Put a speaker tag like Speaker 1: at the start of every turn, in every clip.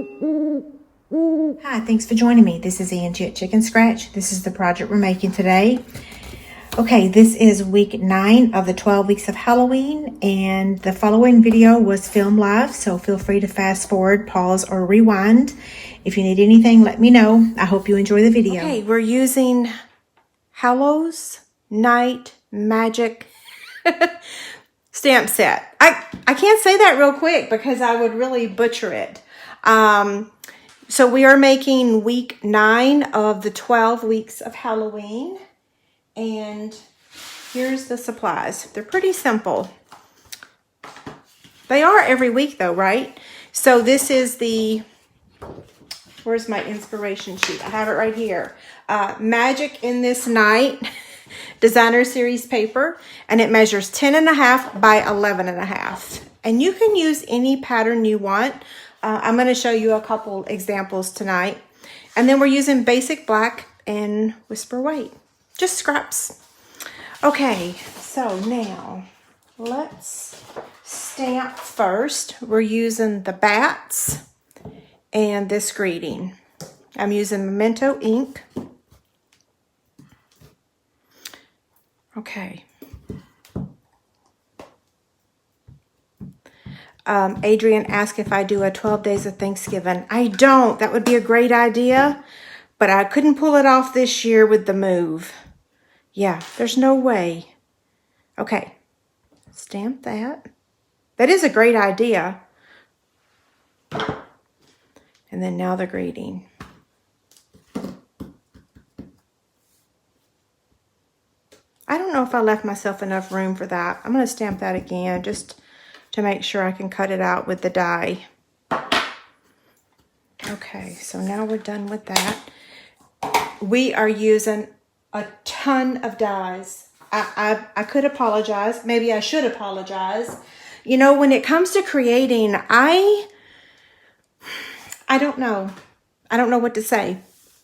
Speaker 1: Hi, thanks for joining me. This is Angie at Chicken Scratch. This is the project we're making today. Okay, this is week 9 of the 12 weeks of Halloween, and the following video was filmed live, so feel free to fast forward, pause, or rewind. If you need anything, let me know. I hope you enjoy the video. Okay, we're using Hallows Night Magic stamp set. I can't say that real quick because I would really butcher it. So we are making week 9 of the 12 weeks of Halloween. And here's the supplies. They're pretty simple. They are every week though, right? So this is the, where's my inspiration sheet? I have it right here. Magic in This Night Designer Series paper. And it measures 10.5 by 11.5. And you can use any pattern you want. I'm going to show you a couple examples tonight. And then we're using basic black and Whisper White. Just scraps. Okay, so now let's stamp first. We're using the bats and this greeting. I'm using Memento ink. Okay. Adrian asked if I do a 12 days of Thanksgiving. I don't. That would be a great idea, but I couldn't pull it off this year with the move. Yeah, there's no way. Okay, stamp that. That is a great idea. And then now the greeting. I don't know if I left myself enough room for that. I'm going to stamp that again just to make sure I can cut it out with the die. Okay, so now we're done with that. We are using a ton of dies. I could apologize. Maybe I should apologize. You know, when it comes to creating, I don't know. I don't know what to say.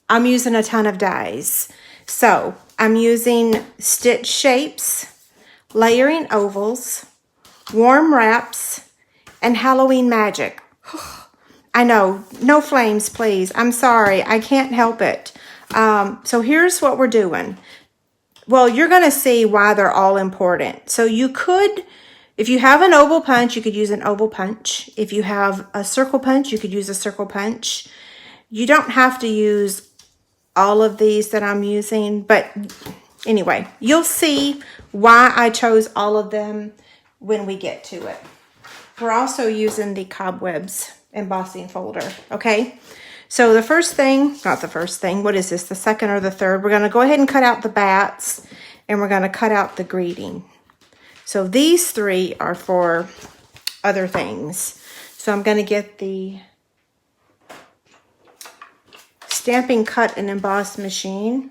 Speaker 1: I'm using a ton of dies. So I'm using stitch shapes, layering ovals, warm wraps, and Halloween magic. I know, no flames, please. I'm sorry, I can't help it. So here's what we're doing. Well, you're going to see why they're all important. So you could, if you have an oval punch, you could use an oval punch. If you have a circle punch, you could use a circle punch. You don't have to use all of these that I'm using, but anyway, you'll see why I chose all of them when we get to it. We're also using the Cobwebs embossing folder, okay? So the first thing, not the first thing, what is this, the second or the third? We're going to go ahead and cut out the bats, and we're going to cut out the greeting. So these 3 are for other things. So I'm going to get the Stampin' Cut and Emboss machine.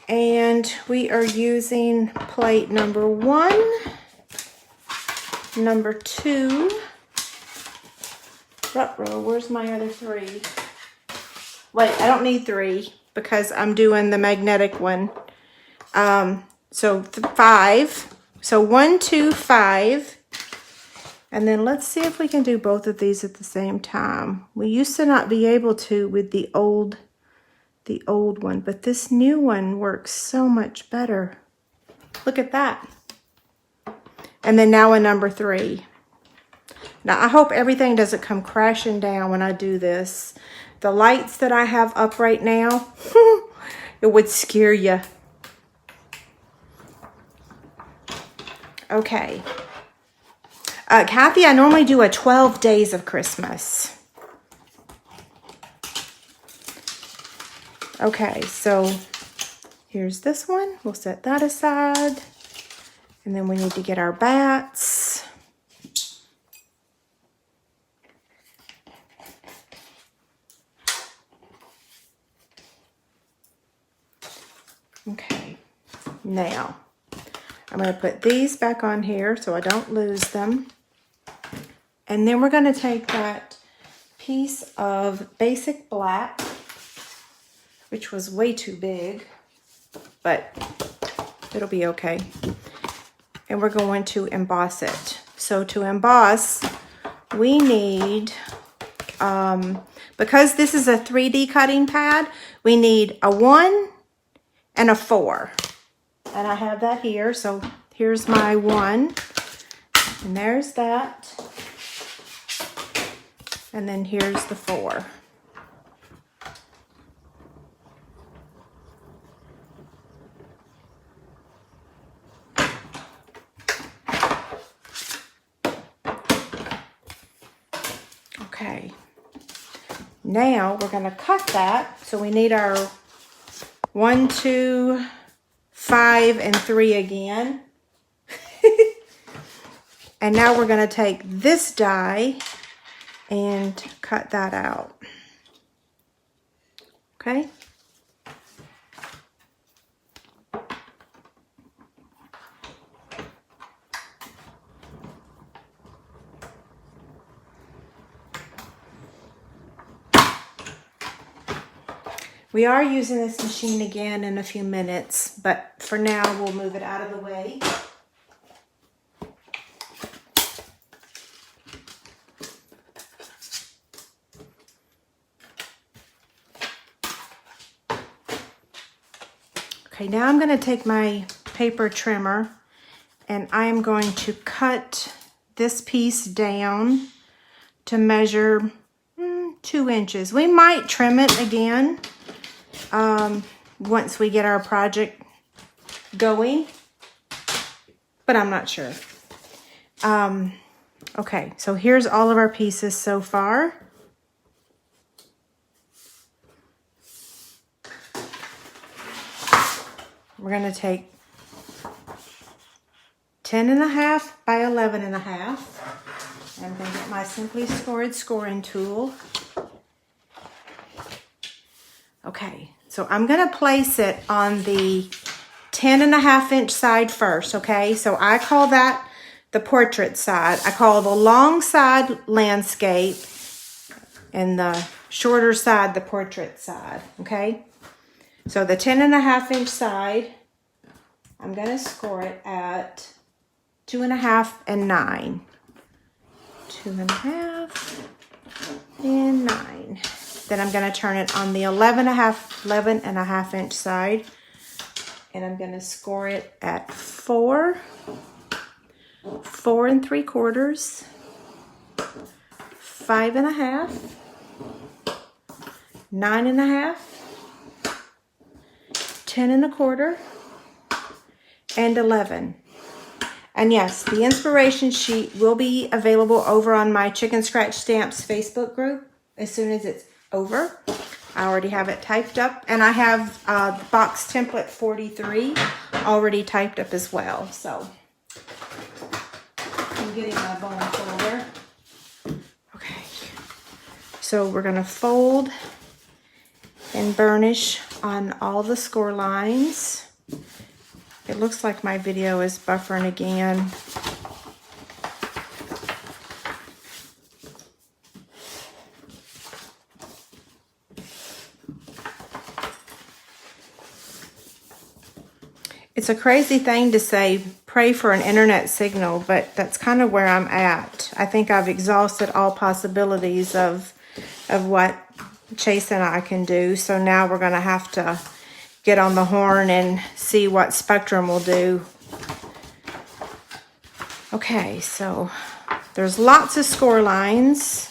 Speaker 1: And we are using plate number 1, number 2. Where's my other 3? Wait, I don't need 3 because I'm doing the magnetic one. So 5. So 1, 2, 5. And then let's see if we can do both of these at the same time. We used to not be able to with the old one, but this new one works so much better. Look at that. And then now a number 3. Now I hope everything doesn't come crashing down when I do this. The lights that I have up right now, it would scare you. Okay. Kathy, I normally do a 12 days of Christmas. Okay, so here's this one. We'll set that aside. And then we need to get our bats. Okay, now I'm going to put these back on here so I don't lose them. And then we're going to take that piece of basic black, which was way too big, but it'll be okay. And we're going to emboss it. So to emboss, we need, because this is a 3D cutting pad, we need a 1 and a 4. And I have that here, so here's my 1. And there's that. And then here's the 4. Okay. Now we're going to cut that. So we need our 1, 2, 5, and 3 again. And now we're going to take this die and cut that out. Okay. We are using this machine again in a few minutes, but for now we'll move it out of the way. Okay, now I'm going to take my paper trimmer and I am going to cut this piece down to measure 2 inches. We might trim it again once we get our project going, but I'm not sure. Okay, so here's all of our pieces so far. We're going to take 10.5 by 11.5. I'm going to get my Simply Scored scoring tool. Okay, so I'm going to place it on the 10.5 inch side first, okay? So I call that the portrait side. I call the long side landscape and the shorter side the portrait side, okay? So the 10.5 inch side, I'm going to score it at 2.5 and 9. 2.5 and 9. Then I'm going to turn it on the 11.5 inch side, and I'm going to score it at 4, 4 3/4, 5.5, 9.5, 10.25, and 11. And yes, the inspiration sheet will be available over on my Chicken Scratch Stamps Facebook group as soon as it's over. I already have it typed up, and I have box template 43 already typed up as well. So I'm getting my bone folder. Okay, so we're going to fold and burnish on all the score lines. It looks like my video is buffering again. It's a crazy thing to say, pray for an internet signal, but that's kind of where I'm at. I think I've exhausted all possibilities of what Chase and I can do. So now we're going to have to get on the horn and see what Spectrum will do. Okay, so there's lots of score lines.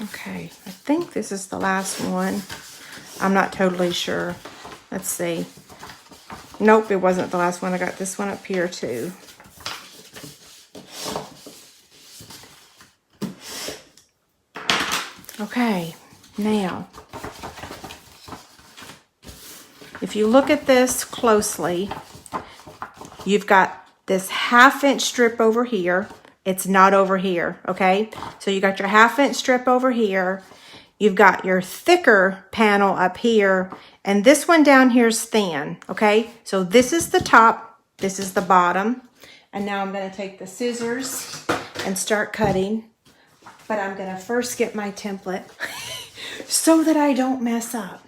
Speaker 1: Okay, I think this is the last one. I'm not totally sure. Let's see. Nope, it wasn't the last one. I got this one up here too. Okay, now, if you look at this closely, you've got this 1/2 inch strip over here. It's not over here, okay? So you got your 1/2 inch strip over here. You've got your thicker panel up here, and this one down here is thin, okay? So this is the top, this is the bottom. And now I'm gonna take the scissors and start cutting. But I'm going to first get my template so that I don't mess up.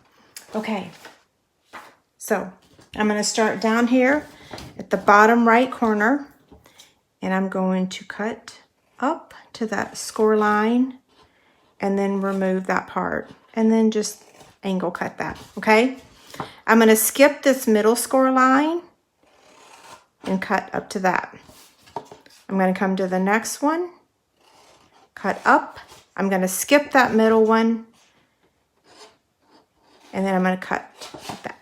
Speaker 1: Okay, so I'm going to start down here at the bottom right corner, and I'm going to cut up to that score line and then remove that part, and then just angle cut that, okay? I'm going to skip this middle score line and cut up to that. I'm going to come to the next one, cut up. I'm going to skip that middle one, and then I'm going to cut like that.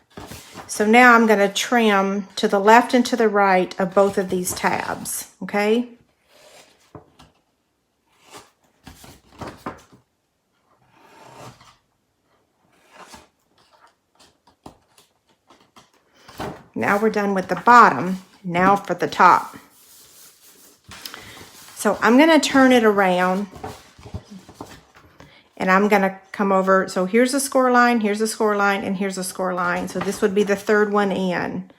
Speaker 1: So now I'm going to trim to the left and to the right of both of these tabs, okay? Now we're done with the bottom. Now for the top. So I'm going to turn it around, and I'm going to come over. So here's a score line, here's a score line, and here's a score line. So this would be the third one in.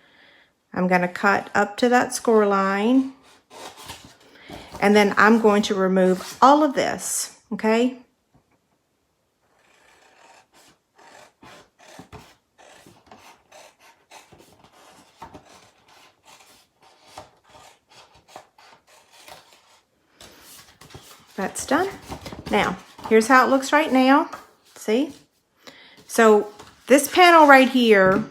Speaker 1: I'm going to cut up to that score line, and then I'm going to remove all of this, okay? That's done. Now, here's how it looks right now. See? So this panel right here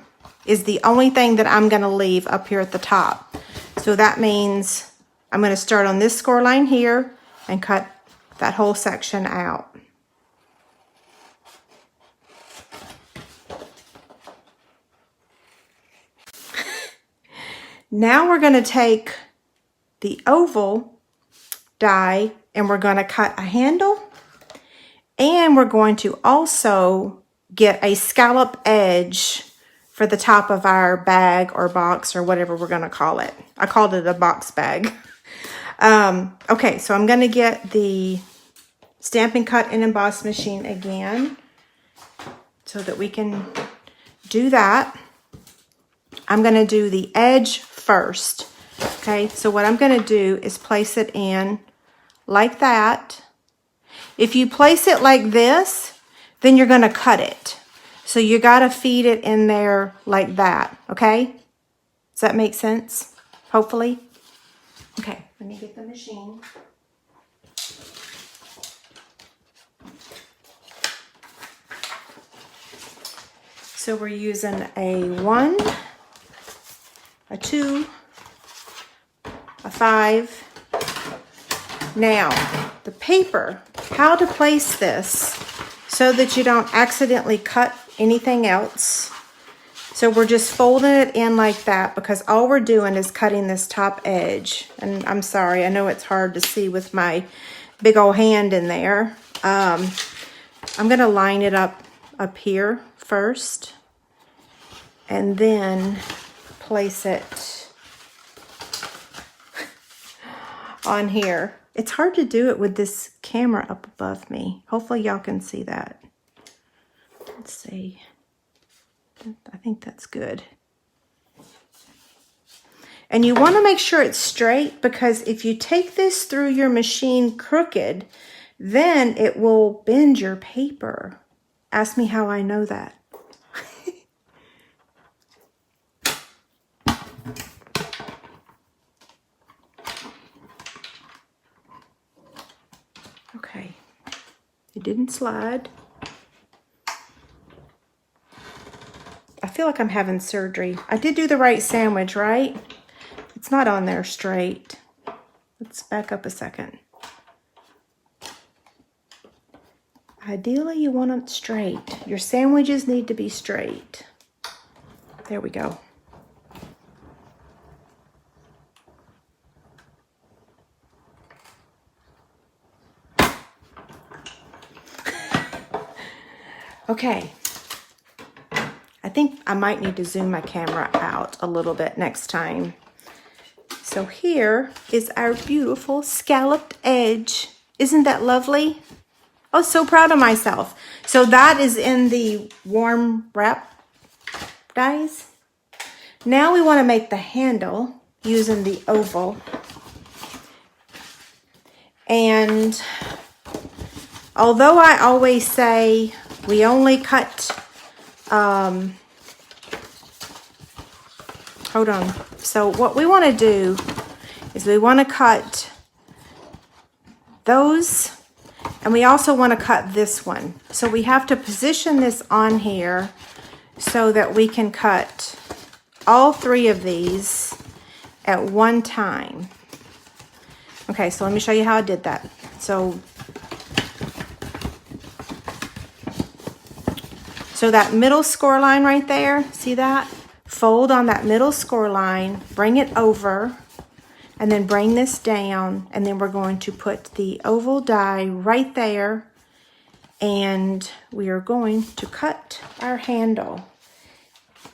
Speaker 1: is the only thing that I'm going to leave up here at the top. So that means I'm going to start on this score line here and cut that whole section out. Now we're going to take the oval die and we're going to cut a handle, and we're going to also get a scallop edge for the top of our bag or box or whatever we're going to call it. I called it a box bag. Okay, so I'm going to get the Stampin' Cut and Emboss machine again so that we can do that. I'm going to do the edge first. Okay, so what I'm going to do is place it in like that. If you place it like this, then you're going to cut it. So you got to feed it in there like that, okay? Does that make sense? Hopefully. Okay, let me get the machine. So we're using a 1, a 2, a 5. Now, the paper, how to place this so that you don't accidentally cut anything else. So we're just folding it in like that because all we're doing is cutting this top edge. And I'm sorry, I know it's hard to see with my big old hand in there. I'm going to line it up here first and then place it on here. It's hard to do it with this camera up above me. Hopefully y'all can see that. Let's see. I think that's good. And you want to make sure it's straight, because if you take this through your machine crooked, then it will bend your paper. Ask me how I know that. Okay, it didn't slide. I feel like I'm having surgery. I did do the right sandwich, right? It's not on there straight. Let's back up a second. Ideally, you want them straight. Your sandwiches need to be straight. There we go. Okay. I think I might need to zoom my camera out a little bit next time. So here is our beautiful scalloped edge. Isn't that lovely? I was so proud of myself. So that is in the warm wrap dies. Now we want to make the handle using the oval. And although I always say we only cut Hold on. So what we want to do is we want to cut those, and we also want to cut this one. So we have to position this on here so that we can cut all three of these at one time. Okay, so let me show you how I did that. So that middle score line right there, see that? Fold on that middle score line, bring it over, and then bring this down, and then we're going to put the oval die right there, and we are going to cut our handle.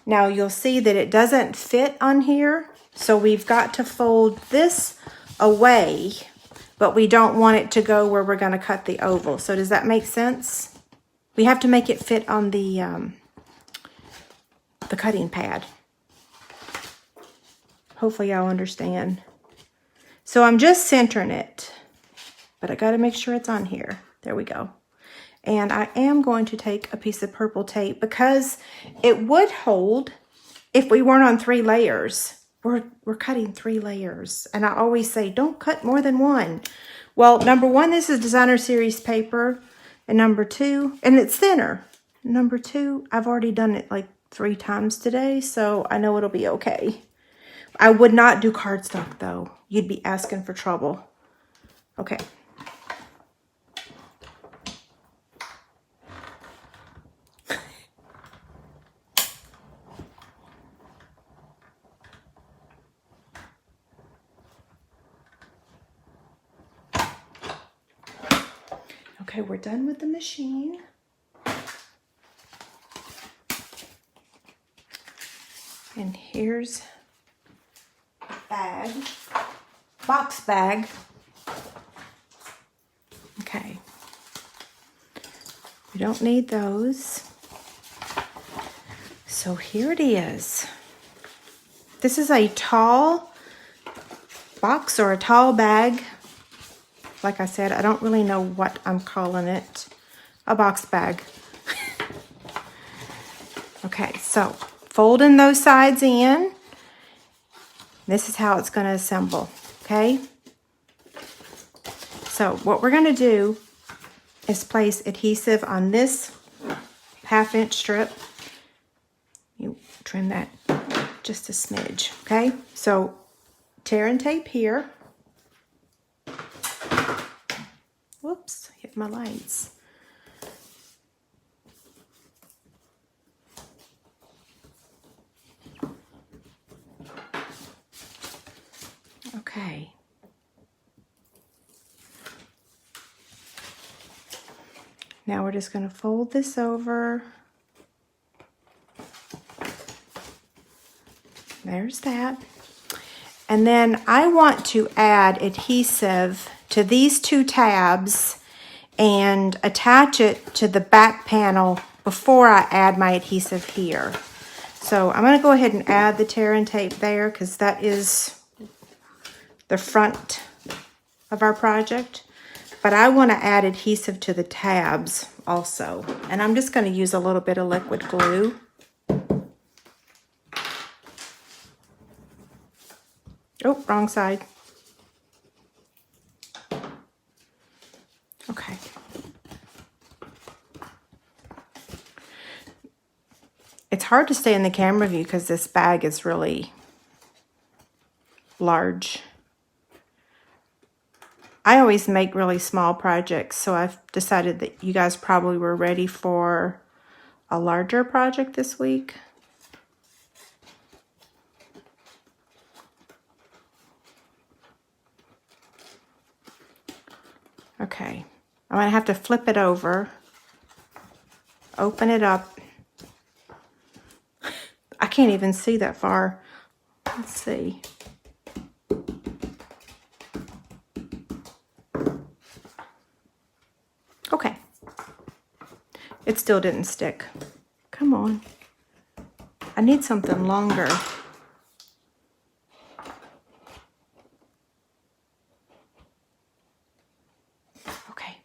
Speaker 1: Now you'll see that it doesn't fit on here, so we've got to fold this away, but we don't want it to go where we're going to cut the oval. So does that make sense? We have to make it fit on the cutting pad. Hopefully y'all understand. So I'm just centering it, but I got to make sure it's on here. There we go. And I am going to take a piece of purple tape because it would hold if we weren't on 3 layers. We're cutting 3 layers. And I always say, don't cut more than one. Well, number 1, this is designer series paper. And number 2, and it's thinner. Number 2, I've already done it like 3 times today, so I know it'll be okay. I would not do cardstock though. You'd be asking for trouble. Okay. Okay, we're done with the machine. And here's a bag, box bag. Okay. We don't need those. So here it is. This is a tall box or a tall bag. Like I said, I don't really know what I'm calling it. A box bag. Okay, so folding those sides in. This is how it's going to assemble, okay? So what we're going to do is place adhesive on this 1/2-inch strip. You trim that just a smidge, okay? So tear and tape here. Whoops, hit my lights. Okay. Now we're just going to fold this over. There's that. And then I want to add adhesive to these 2 tabs and attach it to the back panel before I add my adhesive here. So I'm going to go ahead and add the tear and tape there because that is the front of our project. But I want to add adhesive to the tabs also. And I'm just going to use a little bit of liquid glue. Oh, wrong side. Okay. It's hard to stay in the camera view because this bag is really large. I always make really small projects, so I've decided that you guys probably were ready for a larger project this week. Okay, I'm going to have to flip it over, open it up. I can't even see that far. Let's see. Okay. It still didn't stick. Come on. I need something longer. Okay.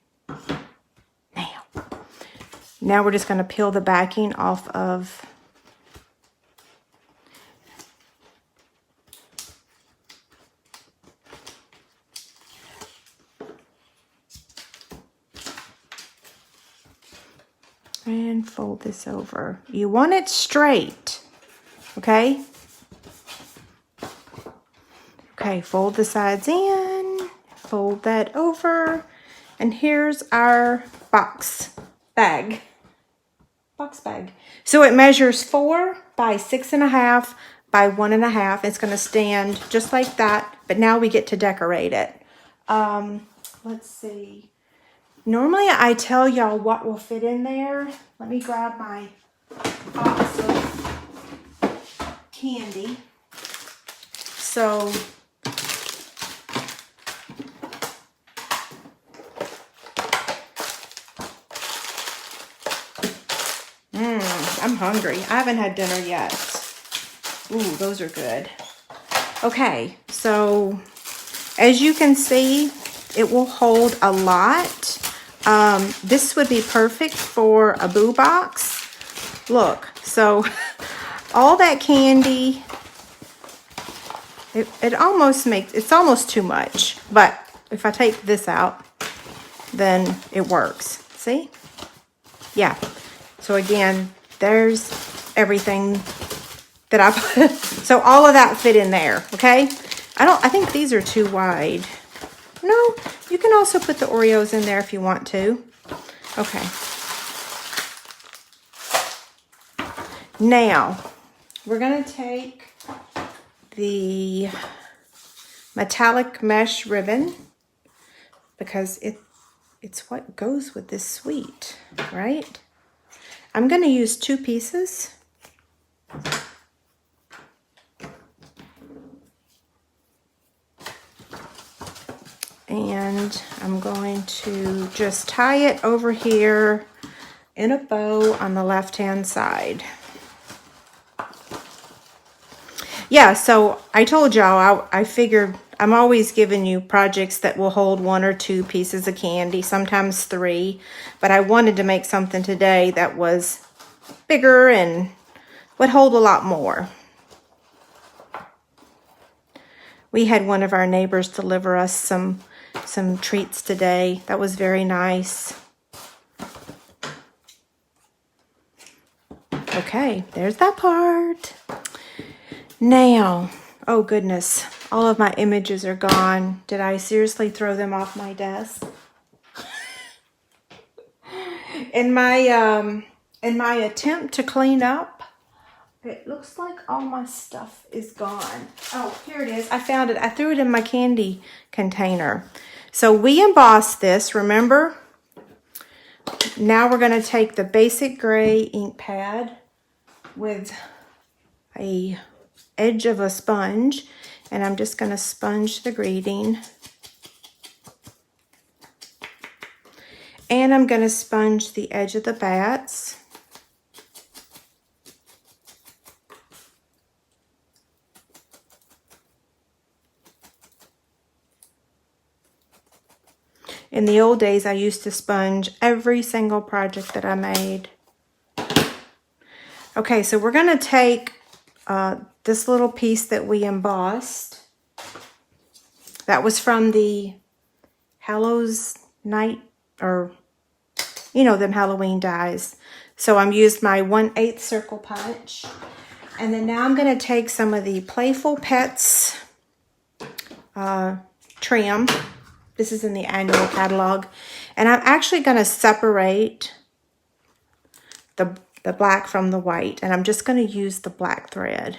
Speaker 1: Now, Now we're just going to peel the backing off of and fold this over. You want it straight, okay? Okay, fold the sides in, fold that over, and here's our box bag. So it measures 4 by 6.5 by 1.5. It's going to stand just like that, but now we get to decorate it. Let's see. Normally I tell y'all what will fit in there. Let me grab my box of candy. So I'm hungry. I haven't had dinner yet. Ooh, those are good. Okay, so as you can see, it will hold a lot. This would be perfect for a boo box. Look, so all that candy, it almost makes, it's almost too much. But if I take this out, then it works. See? Yeah. So again, there's everything that I put. So all of that fit in there, okay? I think these are too wide. No, you can also put the Oreos in there if you want to. Okay. Now, we're going to take the metallic mesh ribbon because it's what goes with this sweet, right? I'm going to use 2 pieces. And I'm going to just tie it over here in a bow on the left-hand side. Yeah, so I told y'all, I figured I'm always giving you projects that will hold 1 or 2 pieces of candy, sometimes 3. But I wanted to make something today that was bigger and would hold a lot more. We had one of our neighbors deliver us some treats today. That was very nice. Okay, there's that part. Now, oh goodness, all of my images are gone. Did I seriously throw them off my desk? In my attempt to clean up, it looks like all my stuff is gone. Oh, here it is. I found it. I threw it in my candy container. So we embossed this, remember? Now we're going to take the basic gray ink pad with a edge of a sponge, and I'm just going to sponge the greeting. And I'm going to sponge the edge of the bats. In the old days, I used to sponge every single project that I made. Okay, so we're going to take this little piece that we embossed. That was from the Hallows Night, or you know, them Halloween dies. So I'm used my 1/8 circle punch. And then now I'm going to take some of the Playful Pets trim. This is in the annual catalog. And I'm actually going to separate the black from the white. And I'm just going to use the black thread.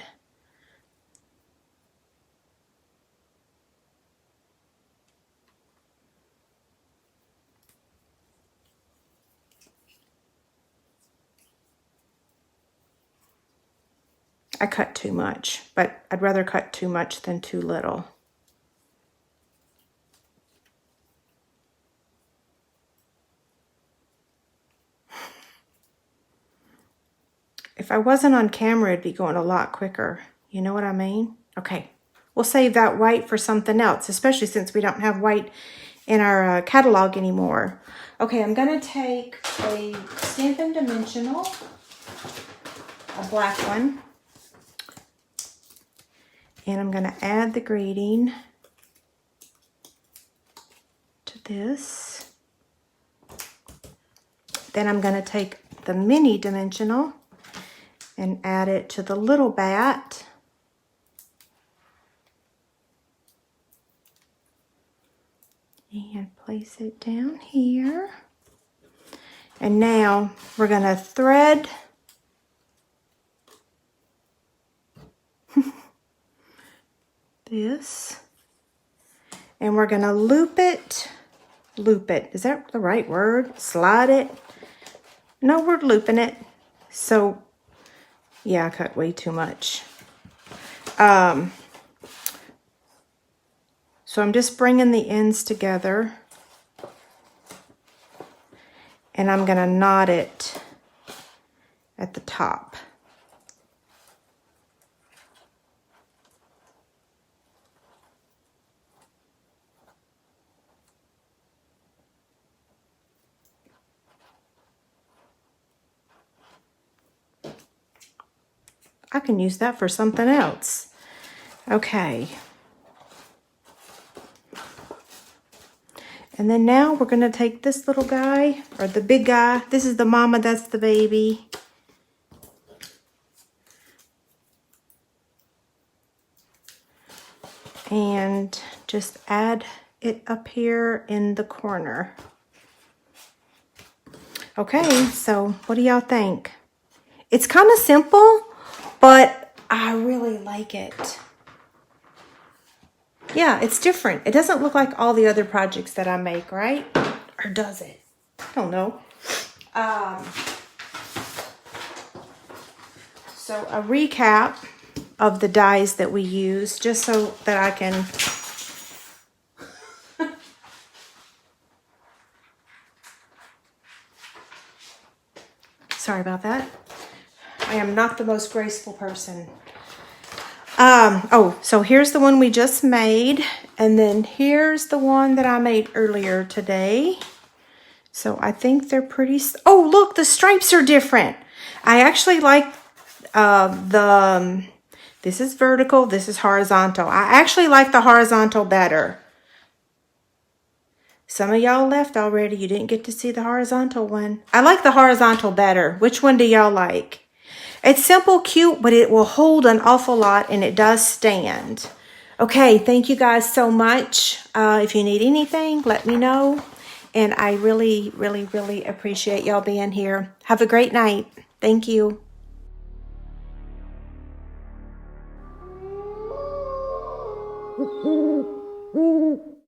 Speaker 1: I cut too much, but I'd rather cut too much than too little. If I wasn't on camera, it'd be going a lot quicker. You know what I mean? Okay, we'll save that white for something else, especially since we don't have white in our catalog anymore. Okay, I'm gonna take a Stampin' Dimensional, a black one, and I'm gonna add the greeting to this. Then I'm gonna take the mini dimensional and add it to the little bat. And place it down here. And now we're gonna thread this. And we're gonna loop it. Loop it. Is that the right word? Slide it? No, we're looping it. So, yeah, I cut way too much. So I'm just bringing the ends together. And I'm gonna knot it at the top. I can use that for something else. Okay. And then now we're going to take this little guy, or the big guy. This is the mama, that's the baby. And just add it up here in the corner. Okay, so what do y'all think? It's kind of simple, but I really like it. Yeah, it's different. It doesn't look like all the other projects that I make, right? Or does it? I don't know. So a recap of the dies that we use, just so that I can... Sorry about that. I am not the most graceful person. Oh, so here's the one we just made. And then here's the one that I made earlier today. So I think they're pretty... Oh, look, the stripes are different. I actually like this is vertical, this is horizontal. I actually like the horizontal better. Some of y'all left already. You didn't get to see the horizontal one. I like the horizontal better. Which one do y'all like? It's simple, cute, but it will hold an awful lot, and it does stand. Okay, thank you guys so much. If you need anything, let me know. And I really, really, really appreciate y'all being here. Have a great night. Thank you.